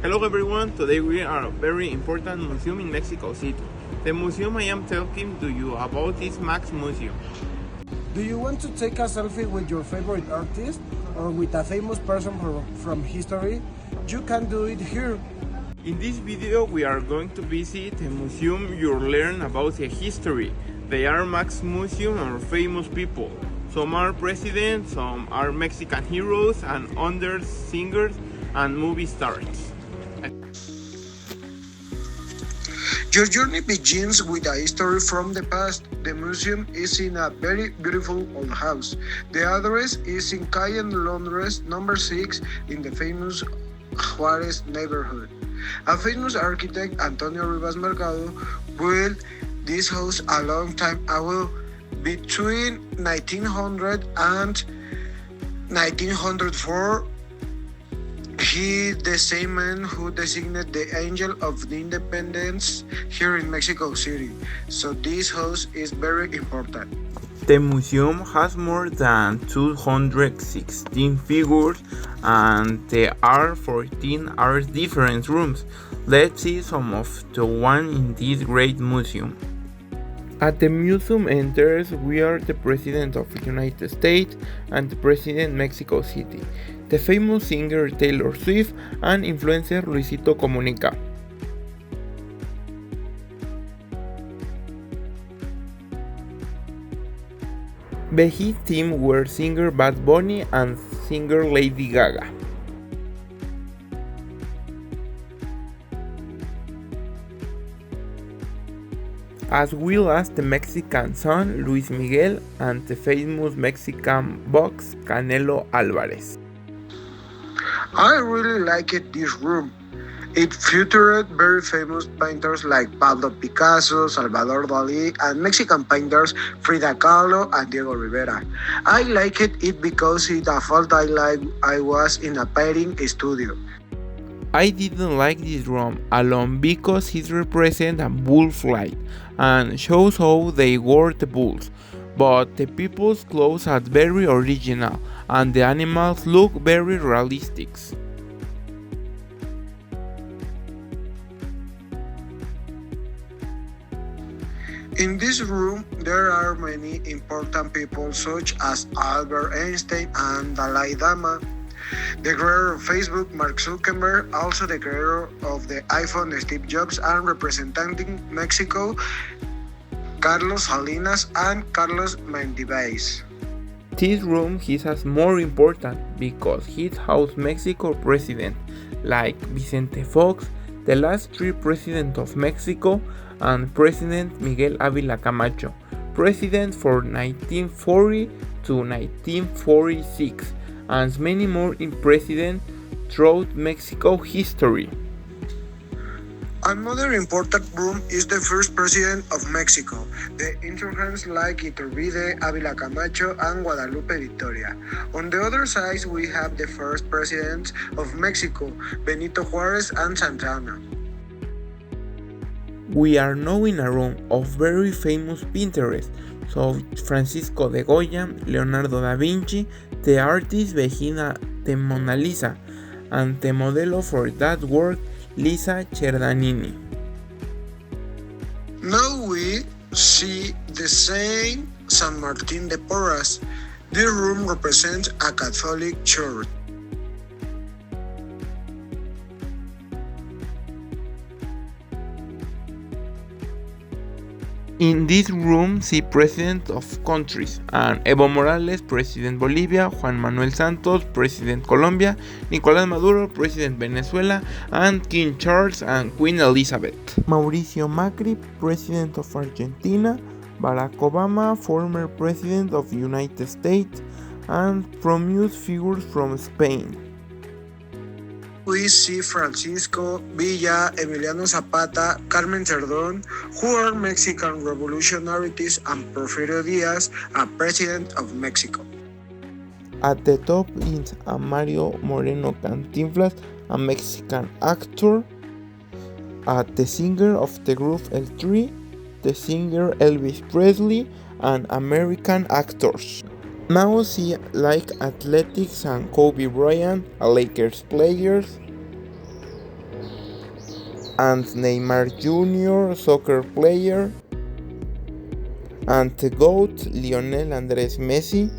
Hello everyone, today we are a very important museum in Mexico City. The museum I am talking to you about is Max Museum. Do you want to take a selfie with your favorite artist or with a famous person from history? You can do it here. In this video we are going to visit a museum you'll learn about the history. They are Max Museum or famous people. Some are presidents, some are Mexican heroes and others singers and movie stars. Your journey begins with a history from the past. The museum is in a very beautiful old house. The address is in Calle Londres, number 6, in the famous Juarez neighborhood. A famous architect, Antonio Rivas Mercado, built this house a long time ago, between 1900 and 1904. He the same man who designated the Angel of the Independence here in Mexico City. So this house is very important. The museum has more than 216 figures and there are 14 art different rooms. Let's see some of the one in this great museum. At the museum entrance, we are the President of the United States and the President Mexico City, the famous singer Taylor Swift and influencer Luisito Comunica. The hit team were singer Bad Bunny and singer Lady Gaga. As well as the Mexican son Luis Miguel and the famous Mexican box Canelo Alvarez. I really liked this room. It featured very famous painters like Pablo Picasso, Salvador Dalí, and Mexican painters Frida Kahlo and Diego Rivera. I liked it because it felt like I was in a painting studio. I didn't like this room alone because it represents a bull flight and shows how they wore the bulls, but the people's clothes are very original and the animals look very realistic. In this room, there are many important people such as Albert Einstein and Dalai Lama, the creator of Facebook, Mark Zuckerberg, also the creator of the iPhone, Steve Jobs, and representing Mexico, Carlos Salinas and Carlos Mendivais. This room is more important because it houses Mexico presidents like Vicente Fox, the last 3 presidents of Mexico, and President Miguel Ávila Camacho, president from 1940 to 1946, and many more in presidents throughout Mexico history. Another important room is the first president of Mexico, the entrance like Iturbide, Ávila Camacho, and Guadalupe Victoria. On the other side, we have the first presidents of Mexico, Benito Juárez and Santa Anna. We are now in a room of very famous painters, so Francisco de Goya, Leonardo da Vinci, the artist behind the Mona Lisa, and the model for that work, Lisa Cerdanini. Now we see the Saint San Martin de Porras. This room represents a Catholic church. In this room see presidents of countries and Evo Morales, President Bolivia, Juan Manuel Santos, President Colombia, Nicolás Maduro, President Venezuela, and King Charles and Queen Elizabeth. Mauricio Macri, President of Argentina, Barack Obama, former President of the United States, and prominent figures from Spain. We see Francisco Villa, Emiliano Zapata, Carmen Cerdón, who are Mexican revolutionaries, and Porfirio Diaz, a president of Mexico. At the top is Mario Moreno Cantinflas, a Mexican actor. At the singer of the group L3, the singer Elvis Presley, and American actors. Now see like athletics and Kobe Bryant, a Lakers players. and Neymar Jr., soccer player, and the GOAT, Lionel Andrés Messi,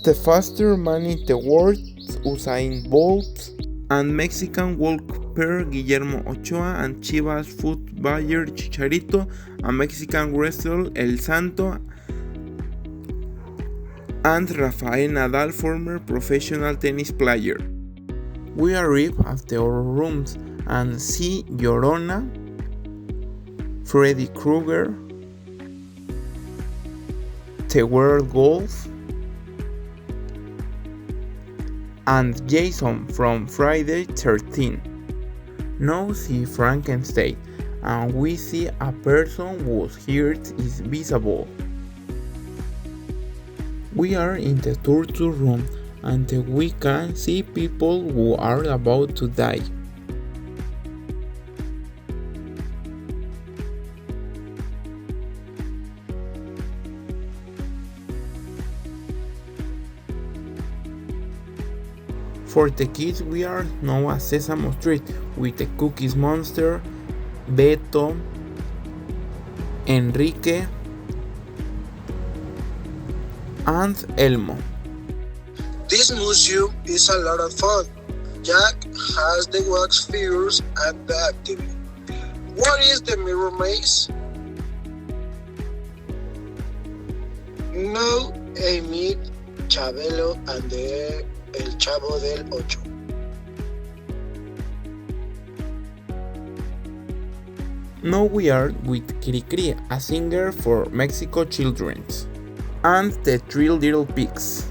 the fastest man in the world, Usain Bolt, and Mexican walker Guillermo Ochoa, and Chivas footballer Chicharito, and Mexican wrestler El Santo, and Rafael Nadal, former professional tennis player. We arrive at our rooms and see Llorona, Freddy Krueger, the werewolf, and Jason from Friday 13. Now see Frankenstein, and we see a person whose heart is visible. We are in the torture room, and we can see people who are about to die. For the kids, we are now at Sesame Street with the Cookies Monster, Beto, Enrique, and Elmo. This museum is a lot of fun. Jack has the wax figures and the activity. What is the mirror maze? No, Amy, Chabelo, and El Chavo del Ocho. Now we are with Cricri, a singer for Mexico children, and the Three Little Pigs.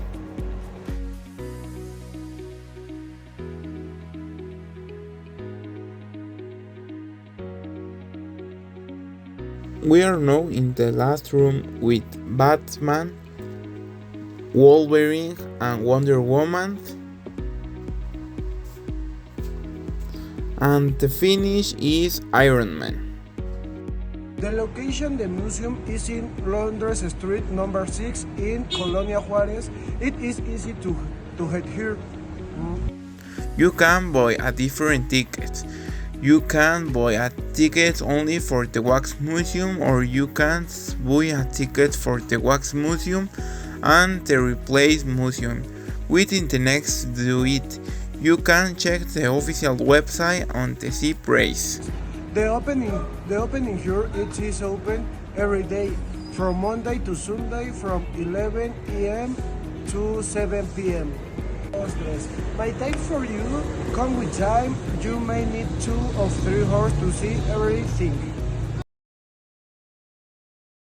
We are now in the last room with Batman, Wolverine, and Wonder Woman, and the finish is Iron Man. The location the museum is in Londres Street number 6 in Colonia Juarez. It is easy to head here. You can buy a different tickets. You can buy a ticket only for the Wax Museum, or you can buy a ticket for the Wax Museum and the Replace Museum. Within the next do it, you can check the official website on the sea price. The opening here it is open every day from Monday to Sunday from 11 a.m. to 7 p.m. My time for you, come with time, you may need 2 or 3 hours to see everything.